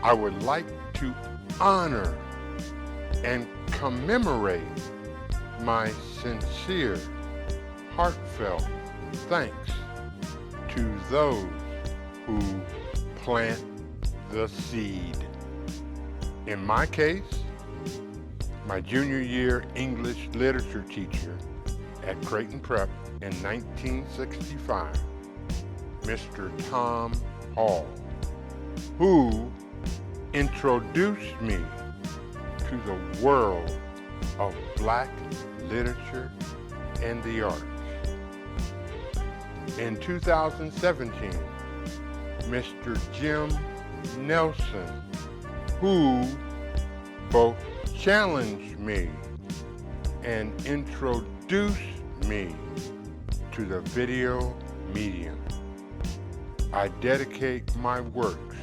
I would like to honor and commemorate my sincere, heartfelt thanks to those who plant the seed. In my case, my junior year English literature teacher at Creighton Prep in 1965, Mr. Tom Hall, who introduced me to the world of Black literature and the arts. In 2017, Mr. Jim Nelson, who both challenged me and introduced me to the video medium. I dedicate my works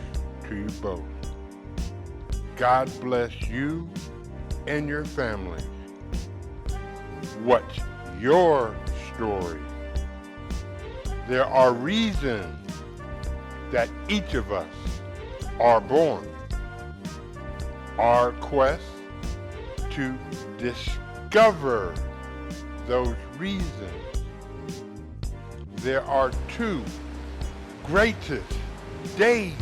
to you both. God bless you and your families. What's your story? There are reasons that each of us are born. Our quest to discover those reasons. There are two greatest days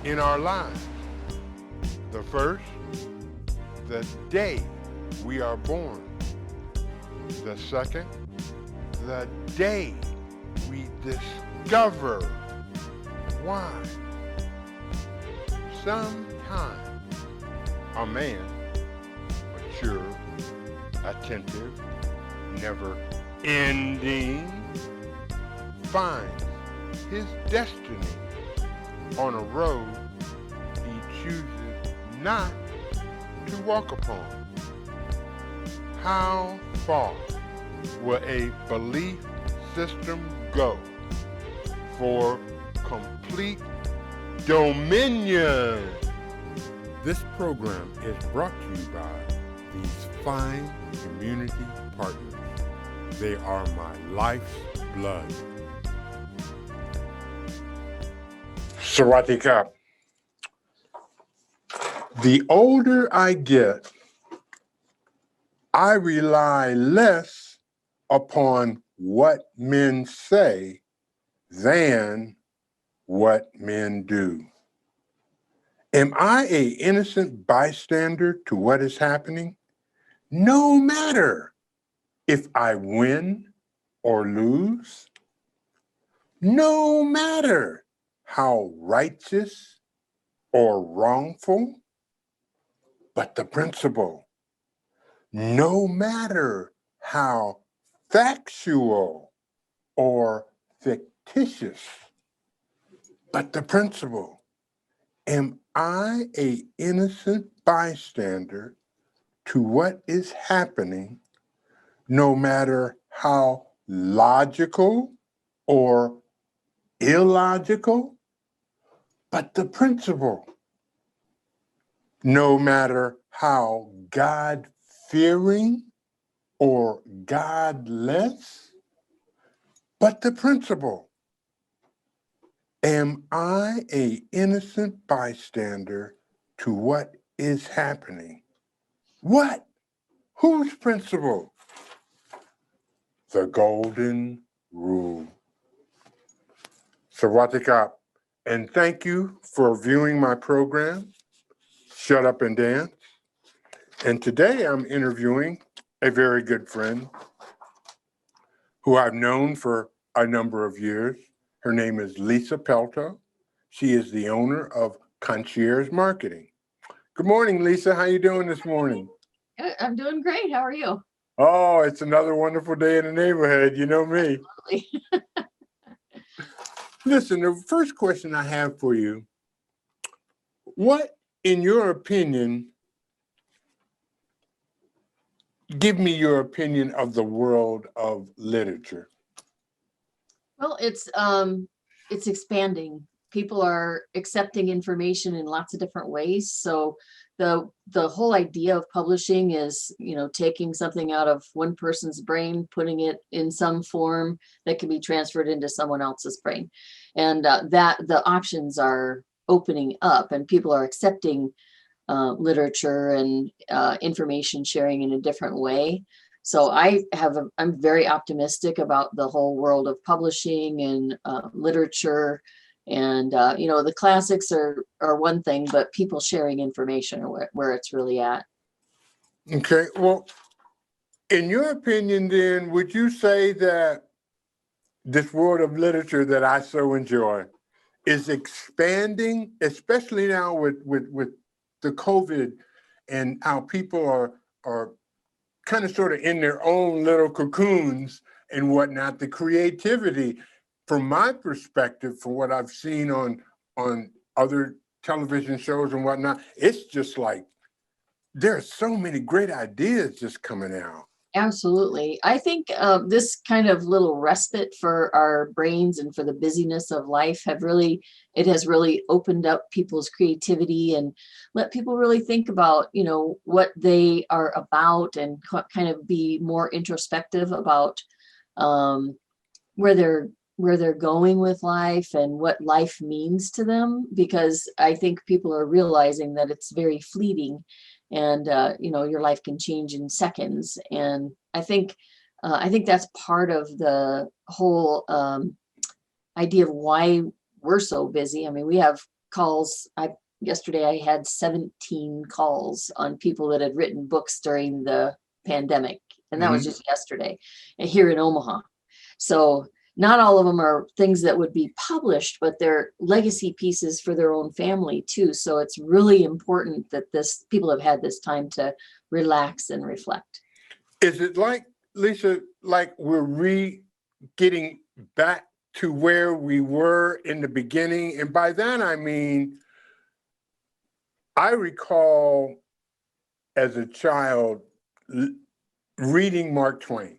in our lives. The first, the day we are born. The second, the day we discover why. Sometimes a man, mature, attentive, never ending, finds his destiny on a road he chooses not to walk upon. How far will a belief system go for complete dominion? This program is brought to you by these fine community partners. They are my life's blood. Sawadee Krap. The older I get, I rely less upon what men say than what men do. Am I an innocent bystander to what is happening? No matter if I win or lose, no matter how righteous or wrongful, but the principle, no matter how factual or fictitious, but the principle, am I an innocent bystander to what is happening, no matter how logical or illogical, but the principle, no matter how God-fearing or godless, but the principle, am I an innocent bystander to what is happening? What? Whose principle? The golden rule. Sawadee Krap, and thank you for viewing my program, Shut Up and Dance. And today I'm interviewing a very good friend who I've known for a number of years. Her name is Lisa Pelto. She is the owner of Concierge Marketing. Good morning, Lisa. How you doing this morning? I'm doing great. How are you? Oh, it's another wonderful day in the neighborhood. You know me. Absolutely. Listen, the first question I have for you, what, in your opinion, give me your opinion of the world of literature? Well, it's expanding. People are accepting information in lots of different ways. So the whole idea of publishing is, taking something out of one person's brain, putting it in some form that can be transferred into someone else's brain. And that the options are opening up and people are accepting literature and information sharing in a different way. So I'm very optimistic about the whole world of publishing and literature. And, the classics are one thing, but people sharing information are where it's really at. Okay. Well, in your opinion, then, would you say that this world of literature that I so enjoy is expanding, especially now with the COVID and how people are kind of sort of in their own little cocoons and whatnot? The creativity, from my perspective, from what I've seen on other television shows and whatnot, it's just like there are so many great ideas just coming out. Absolutely. I think this kind of little respite for our brains and for the busyness of life it has really opened up people's creativity and let people really think about, what they are about and kind of be more introspective about um, where they're going with life and what life means to them, because I think people are realizing that it's very fleeting and your life can change in seconds. And I think that's part of the whole idea of why we're so busy. I mean, we have calls. Yesterday I had 17 calls on people that had written books during the pandemic, and that was Mhm. just yesterday here in Omaha. So not all of them are things that would be published, but they're legacy pieces for their own family too. So it's really important that people have had this time to relax and reflect. Is it like, Lisa, like getting back to where we were in the beginning? And by that, I mean, I recall as a child reading Mark Twain,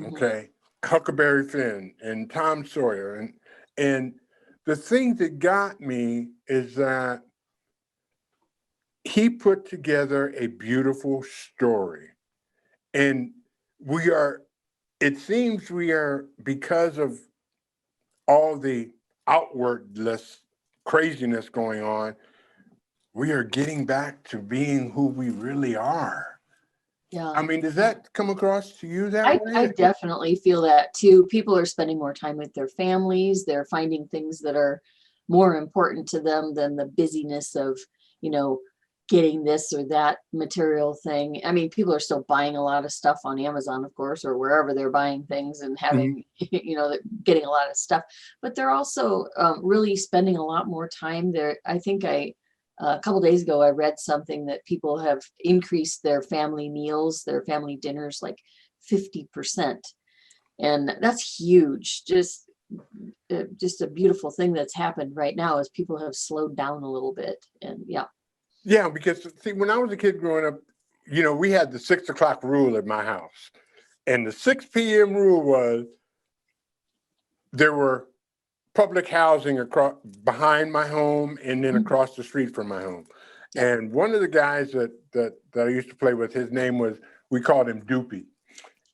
Mhm. okay, Huckleberry Finn and Tom Sawyer. And the thing that got me is that he put together a beautiful story. And we are, it seems we are, because of all the outwardless craziness going on, we are getting back to being who we really are. Yeah. I mean, does that come across to you that I way? definitely feel that too. People are spending more time with their families. They're finding things that are more important to them than the busyness of, you know, getting this or that material thing. I mean, people are still buying a lot of stuff on Amazon, of course, or wherever they're buying things and Mhm. having, getting a lot of stuff. But they're also really spending a lot more time there. I think a couple days ago, I read something that people have increased their family meals, their family dinners, like 50%. And that's huge. Just a beautiful thing that's happened right now is people have slowed down a little bit. And yeah. Yeah, because see, when I was a kid growing up, we had the 6 o'clock rule at my house. And the 6 p.m. rule was there were public housing across behind my home and then Mhm. across the street from my home. Yep. And one of the guys that I used to play with, his name was, we called him Doopy.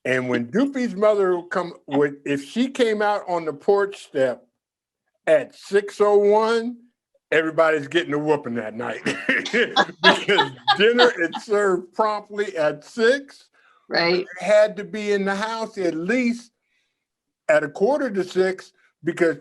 And when Doopy's mother would, if she came out on the porch step at 6:01, everybody's getting a whooping that night because dinner is served promptly at 6, but Right. they had to be in the house at least at a quarter to 6, because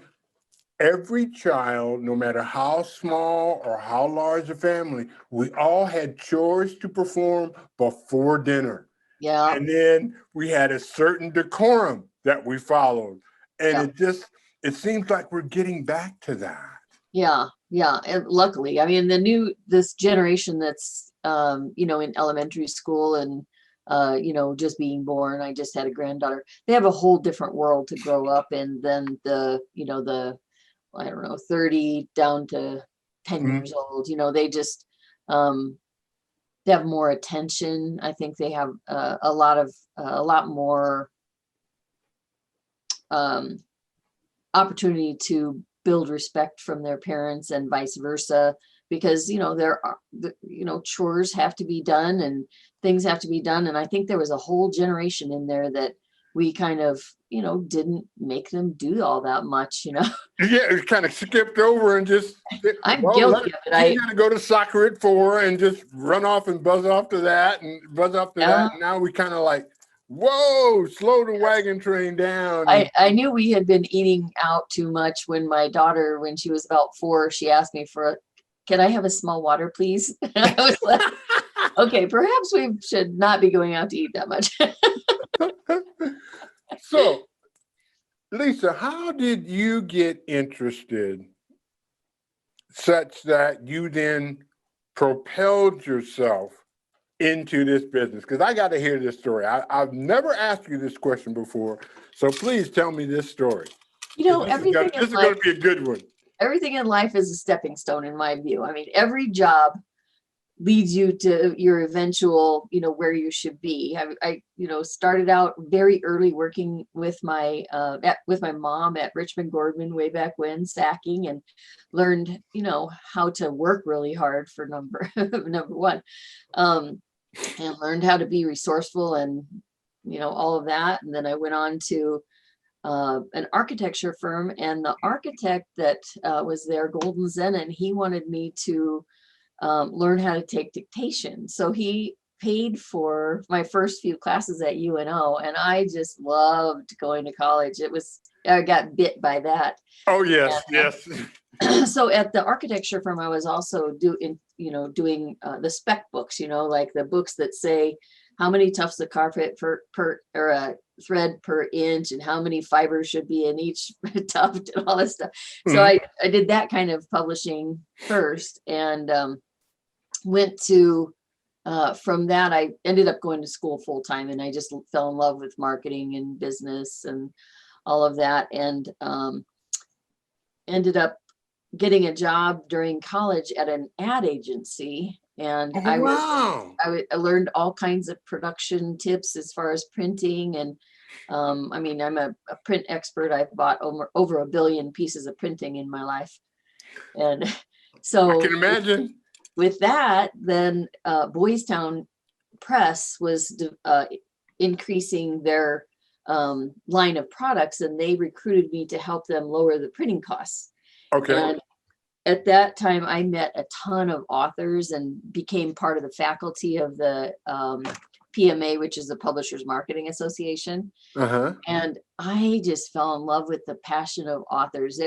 every child, no matter how small or how large a family, we all had chores to perform before dinner. Yeah. And then we had a certain decorum that we followed. And Yeah. it seems like we're getting back to that. Yeah. Yeah. And luckily, I mean, this generation that's, in elementary school and just being born. I just had a granddaughter. They have a whole different world to grow up in than I don't know, 30 down to 10 Mhm. years old. They just, they have more attention. I think they have a lot more um, opportunity to build respect from their parents and vice versa, because there are chores have to be done and things have to be done. And I think there was a whole generation in there that we kind of didn't make them do all that much. Yeah, it kind of skipped over and just, I'm well, guilty of it. she's gonna go to soccer at 4 and just run off and buzz off to that and buzz off to that. And now we kind of like, whoa, slow the wagon train down. And I knew we had been eating out too much when my daughter, when she was about 4, she asked me can I have a small water, please? I was like, okay, perhaps we should not be going out to eat that much. So, Lisa, how did you get interested such that you then propelled yourself into this business? Because I got to hear this story. I've never asked you this question before, so please tell me this story. Everything This is going to be a good one. Everything in life is a stepping stone, in my view. I mean, every job leads you to your eventual, where you should be. I started out very early working with my mom at Richmond Gordman way back when, sacking, and learned, how to work really hard for number one, and learned how to be resourceful and, all of that. And then I went on to an architecture firm, and the architect that was there, Golden Zenon, he wanted me to learn how to take dictation. So he paid for my first few classes at UNO, and I just loved going to college. I got bit by that. Oh, yes, and, yes. So at the architecture firm, I was also doing the spec books, like the books that say how many tufts of carpet per thread per inch and how many fibers should be in each tuft and all this stuff. So I did that kind of publishing first, and went to from that, I ended up going to school full time, and I just fell in love with marketing and business and all of that, and ended up getting a job during college at an ad agency. And Wow. I learned all kinds of production tips as far as printing. And I mean, I'm a print expert. I've bought over 1 billion pieces of printing in my life. And so I can imagine. With that, then Boys Town Press was increasing their line of products, and they recruited me to help them lower the printing costs. Okay. And at that time, I met a ton of authors and became part of the faculty of the PMA, which is the Publishers Marketing Association. And I just fell in love with the passion of authors.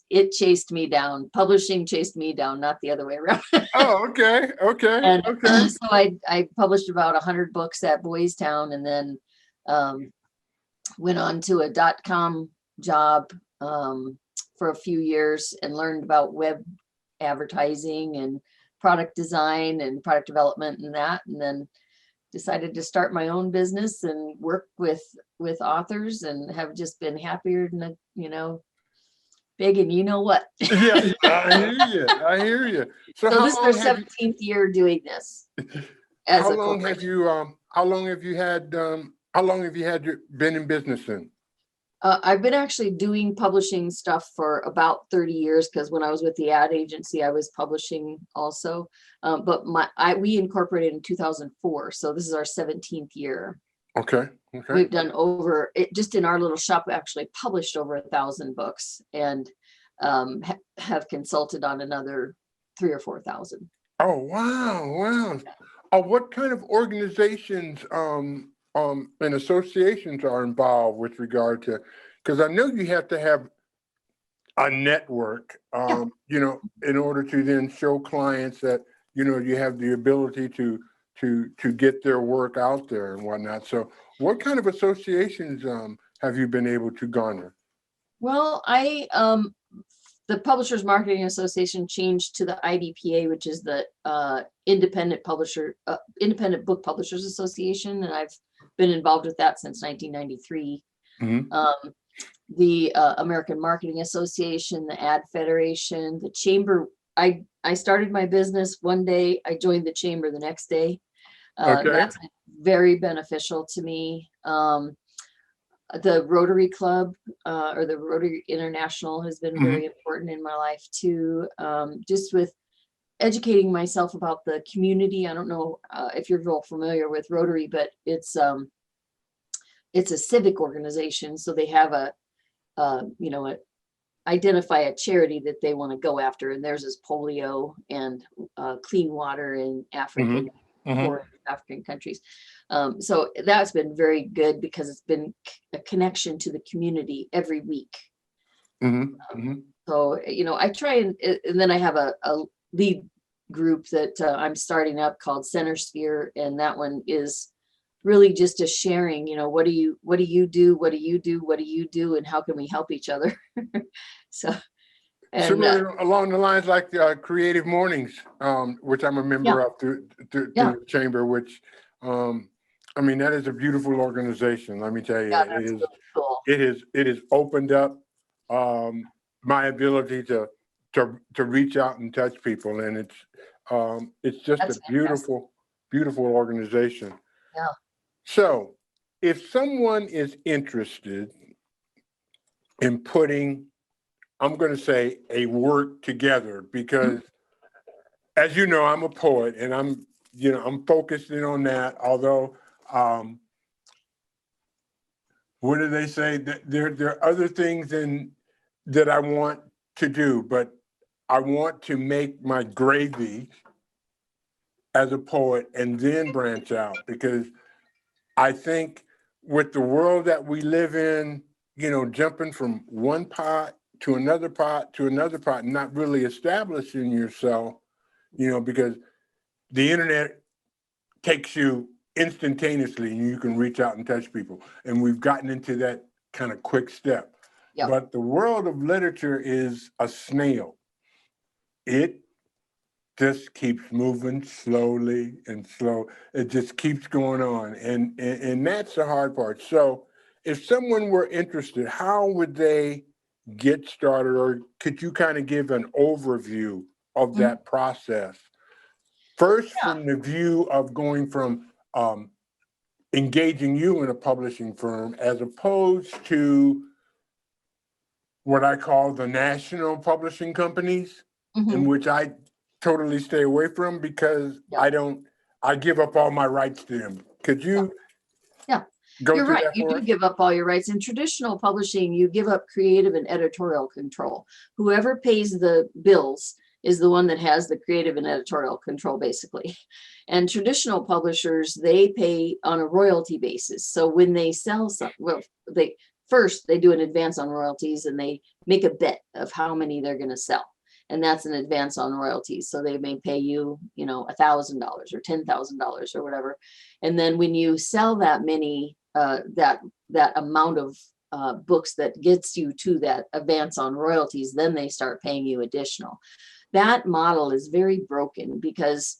It chased me down. Publishing chased me down, not the other way around. Oh, okay. And so I published about 100 books at Boys Town, and then went on to a .com job for a few years and learned about web advertising and product design and product development and that, and then decided to start my own business and work with authors, and have just been happier than big and you know what. Yeah, I hear you. So this is our 17th year doing this. How long have you been in business in? I've been actually doing publishing stuff for about 30 years, because when I was with the ad agency, I was publishing also. But we incorporated in 2004, so this is our 17th year. Okay. We've done just in our little shop, we actually published over 1,000 books, and have consulted on another 3,000 or 4,000. Oh, wow. What kind of organizations and associations are involved with regard to, because I know you have to have a network, in order to then show clients that, you have the ability to get their work out there and whatnot. So what kind of associations have you been able to garner? Well, the Publishers Marketing Association changed to the IBPA, which is the Independent Book Publishers Association, and I've been involved with that since 1993. The American Marketing Association, the Ad Federation, the Chamber. I started my business one day, I joined the Chamber the next day. That's very beneficial to me. The Rotary Club or the Rotary International has been very important in my life too. Just with educating myself about the community. I don't know if you're real familiar with Rotary, but it's a civic organization. So they have identify a charity that they want to go after, and theirs is polio and clean water in poor African countries. So that's been very good because it's been a connection to the community every week. So, I try and then I have a lead group that I'm starting up called Center Sphere. And that one is really just a sharing, what do you do? What do you do? What do you do? And how can we help each other? So, and similar along the lines like the Creative Mornings, which I'm a member of through the Chamber, which, that is a beautiful organization. Let me tell you, it is. Really cool. It has opened up my ability to reach out and touch people, and it's just a beautiful, beautiful organization. Yeah. So, if someone is interested in putting, I'm going to say, a work together, because as you know, I'm a poet and I'm focusing on that. Although, what do they say? There are other things that I want to do, but I want to make my gravy as a poet and then branch out, because I think with the world that we live in, jumping from one pot to another pot to another pot, and not really establishing yourself, because the internet takes you instantaneously and you can reach out and touch people. And we've gotten into that kind of quick step. Yep. But the world of literature is a snail. It just keeps moving slowly and slow. It just keeps going on. And that's the hard part. So if someone were interested, how would they get started? Or could you kind of give an overview of that process? First, from the view of going from engaging you in a publishing firm as opposed to what I call the national publishing companies, in which I totally stay away from, because I give up all my rights to them. Could you go You're through right. that You for do us? give up all your rights. In traditional publishing, you give up creative and editorial control. Whoever pays the bills is the one that has the creative and editorial control, basically. And traditional publishers, they pay on a royalty basis. So when they sell something, they do an advance on royalties, and they make a bet of how many they're going to sell. And that's an advance on royalties. So they may pay you, $1,000 or $10,000 or whatever. And then when you sell that many, that amount of books that gets you to that advance on royalties, then they start paying you additional. That model is very broken, because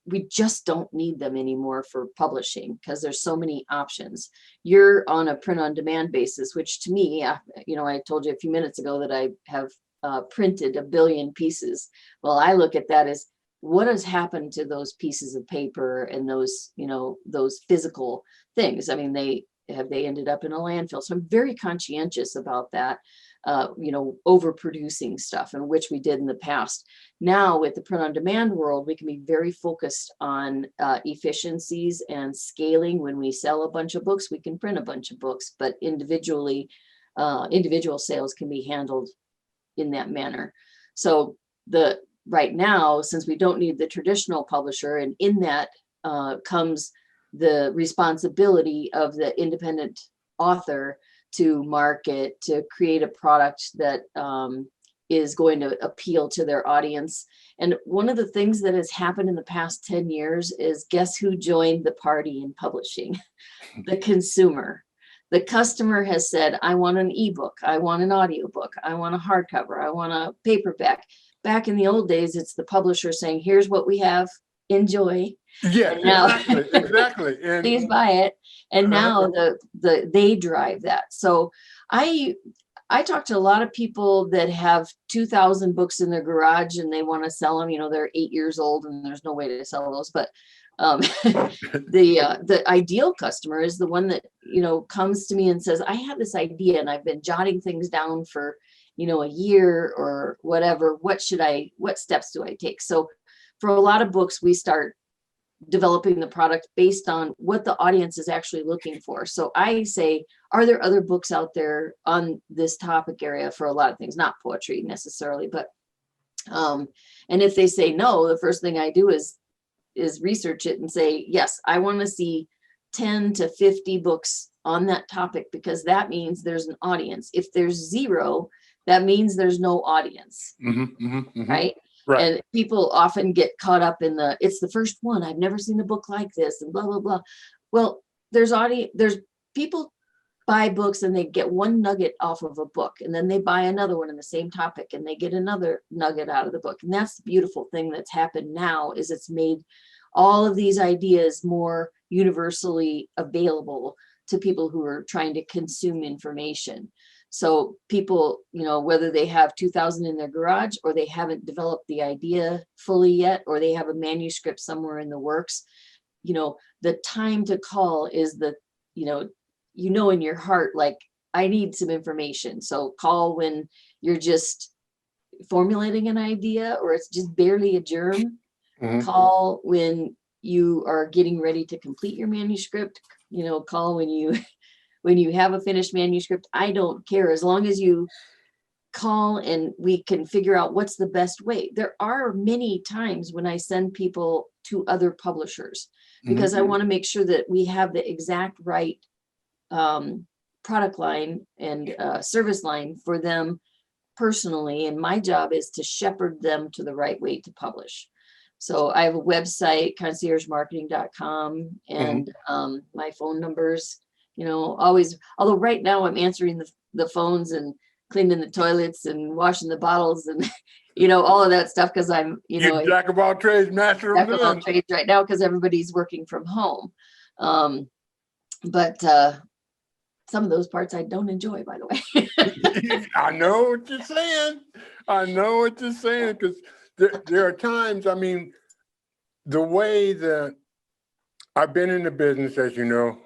we just don't need them anymore for publishing, because there's so many options. You're on a print on demand basis, which to me, I told you a few minutes ago that I have printed 1 billion pieces. Well, I look at that as what has happened to those pieces of paper and those physical things. I mean, they ended up in a landfill. So I'm very conscientious about that. Overproducing stuff, and which we did in the past. Now with the print on demand world, we can be very focused on efficiencies and scaling. When we sell a bunch of books, we can print a bunch of books, but individual sales can be handled in that manner. So right now, since we don't need the traditional publisher, and in that comes the responsibility of the independent author to market, to create a product that is going to appeal to their audience. And one of the things that has happened in the past 10 years is, guess who joined the party in publishing? The consumer. the customer has said, I want an ebook, I want an audiobook, I want a hardcover, I want a paperback. Back in the old days, it's the publisher saying, here's what we have, enjoy. Yes, And now, exactly. And please buy it. And now they drive that. So I talk to a lot of people that have 2,000 books in their garage and they want to sell them. They're 8 years old and there's no way to sell those. But the ideal customer is the one that, comes to me and says, I have this idea and I've been jotting things down for, a year or whatever. What steps do I take? So for a lot of books, we start developing the product based on what the audience is actually looking for. So I say, are there other books out there on this topic area for a lot of things, not poetry necessarily, but and if they say no, the first thing I do is research it and say, yes, I want to see 10 to 50 books on that topic, because that means there's an audience. If there's 0, that means there's no audience, right? Right. And people often get caught up in it's the first one. I've never seen a book like this and blah, blah, blah. Well, there's people buy books and they get one nugget off of a book, and then they buy another one in the same topic and they get another nugget out of the book. And that's the beautiful thing that's happened now, is it's made all of these ideas more universally available to people who are trying to consume information. So people, whether they have 2,000 in their garage or they haven't developed the idea fully yet, or they have a manuscript somewhere in the works, the time to call is in your heart, like, I need some information. So call when you're just formulating an idea or it's just barely a germ. Call when you are getting ready to complete your manuscript. Call when you have a finished manuscript. I don't care, as long as you call and we can figure out what's the best way. There are many times when I send people to other publishers because I want to make sure that we have the exact right product line and service line for them personally. And my job is to shepherd them to the right way to publish. So I have a website, conciergemarketing.com, and my phone numbers, always, although right now I'm answering the phones and cleaning the toilets and washing the bottles and, all of that stuff. Cause I'm, you jack of all trades, master of none. Trades right now, cause everybody's working from home. But some of those parts I don't enjoy, by the way. I know what you're saying. Because there are times, the way that I've been in the business, as you know,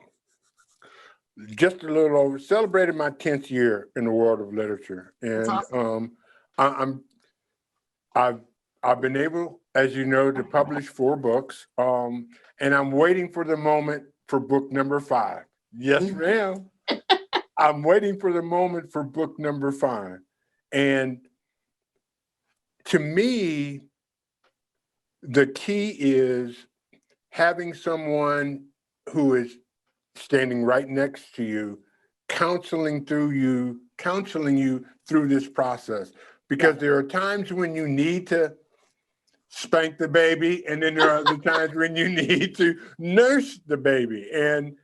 just a little over, celebrated my 10th year in the world of literature. And awesome. I've been able, as you know, to publish 4 books. And I'm waiting for the moment for book number 5. Yes, ma'am. I'm waiting for the moment for book number 5. And to me, the key is having someone who is standing right next to you, counseling you through this process. Because there are times when you need to spank the baby, and then there are other times when you need to nurse the baby. And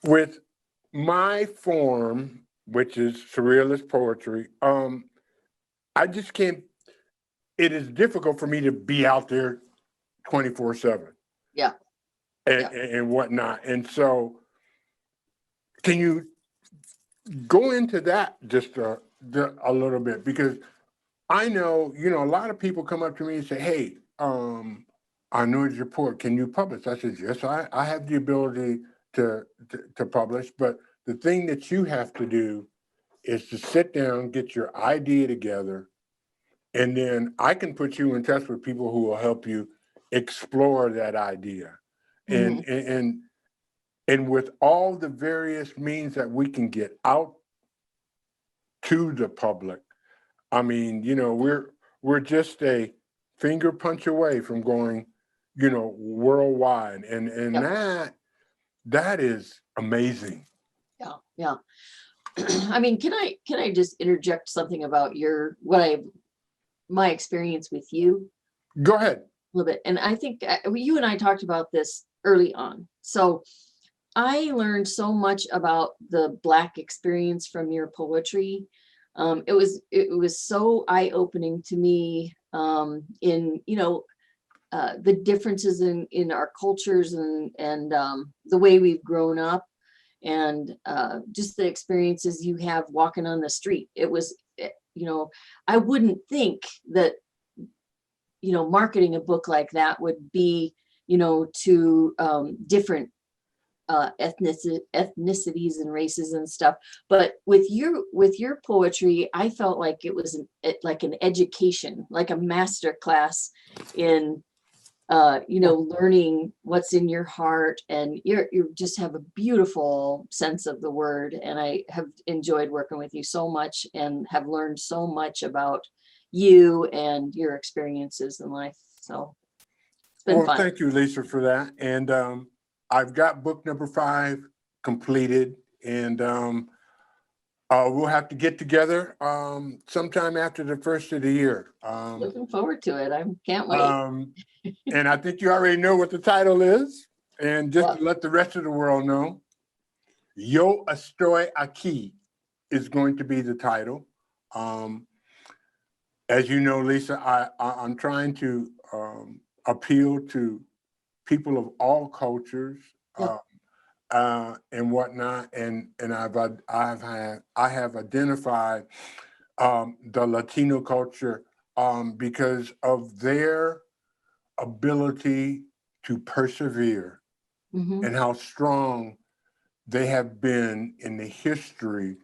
with my form, which is surrealist poetry, I just can't, it is difficult for me to be out there 24/7. Yeah. And whatnot. And so can you go into that just a little bit? Because I know, a lot of people come up to me and say, hey, I know your poet, can you publish? I said, yes, I have the ability to publish, but the thing that you have to do is to sit down, get your idea together, and then I can put you in touch with people who will help you explore that idea. And with all the various means that we can get out to the public, we're just a finger punch away from going, worldwide. And that is amazing. Yeah. Can I just interject something about my experience with you? Go ahead. little bit. And I think you and I talked about this early on. So I learned so much about the Black experience from your poetry. It was so eye-opening to me, in, the differences in our cultures and the way we've grown up, and just the experiences you have walking on the street. I wouldn't think that, marketing a book like that would be, to different ethnicities and races and stuff. But with your poetry, I felt like it was like an education, like a master class in learning what's in your heart, and you just have a beautiful sense of the word. And I have enjoyed working with you so much and have learned so much about you and your experiences in life. So it's been Well, fun. thank you, Lisa, for that. And I've got book number 5 completed, and we'll have to get together sometime after the first of the year. Looking forward to it. I can't wait. And I think you already know what the title is. And just Well, to let the rest of the world know, Yo Estoy Aquí is going to be the title. As you know, Lisa, I'm trying to appeal to people of all cultures yeah. and whatnot, and I have identified the Latino culture because of their ability to persevere Hmm. and how strong they have been in the history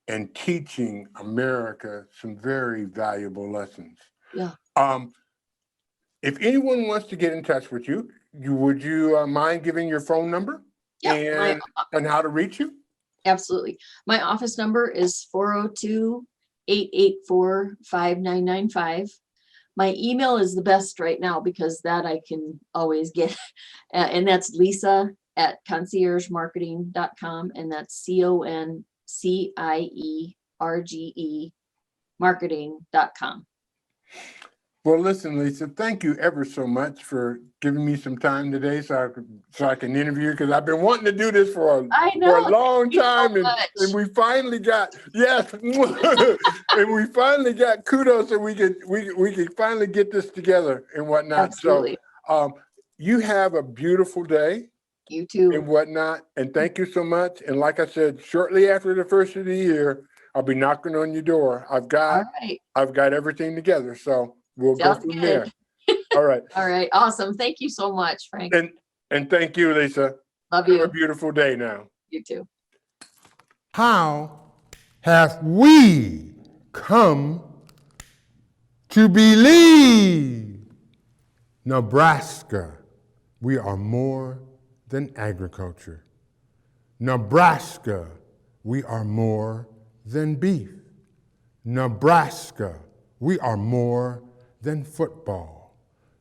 and teaching America some very valuable lessons. Yeah. Um, if anyone wants to get in touch with you, would you mind giving your phone number Yeah. and how to reach you? Absolutely. My office number is 402-884-5995. My email is the best right now because that I can always get. And that's Lisa@conciergemarketing.com. And that's CONCIERGE marketing.com. Well, listen, Lisa, thank you ever so much for giving me some time today so I can interview, because I've been wanting to do this for I a know. long Thank you so time, and much. we finally got, yes, and we finally got kudos, and we could finally get this together and whatnot. Absolutely. So you have a beautiful day You too. and whatnot, and thank you so much. And like I said, shortly after the first of the year, I'll be knocking on your door. All right. I've got everything together, so we'll go Sounds from good. there. All right. All right. Awesome. Thank you so much, Frank. And thank you, Lisa. Love Have a you. beautiful day now. You too. How have we come to believe? Nebraska, we are more than agriculture. Nebraska, we are more than beef. Nebraska, we are more than football.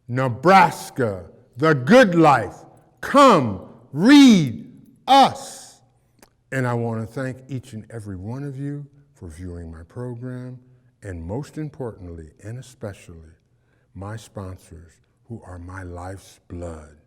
Nebraska, the good life. Come, read us. And I want to thank each and every one of you for viewing my program, and most importantly and especially, my sponsors, who are my life's blood.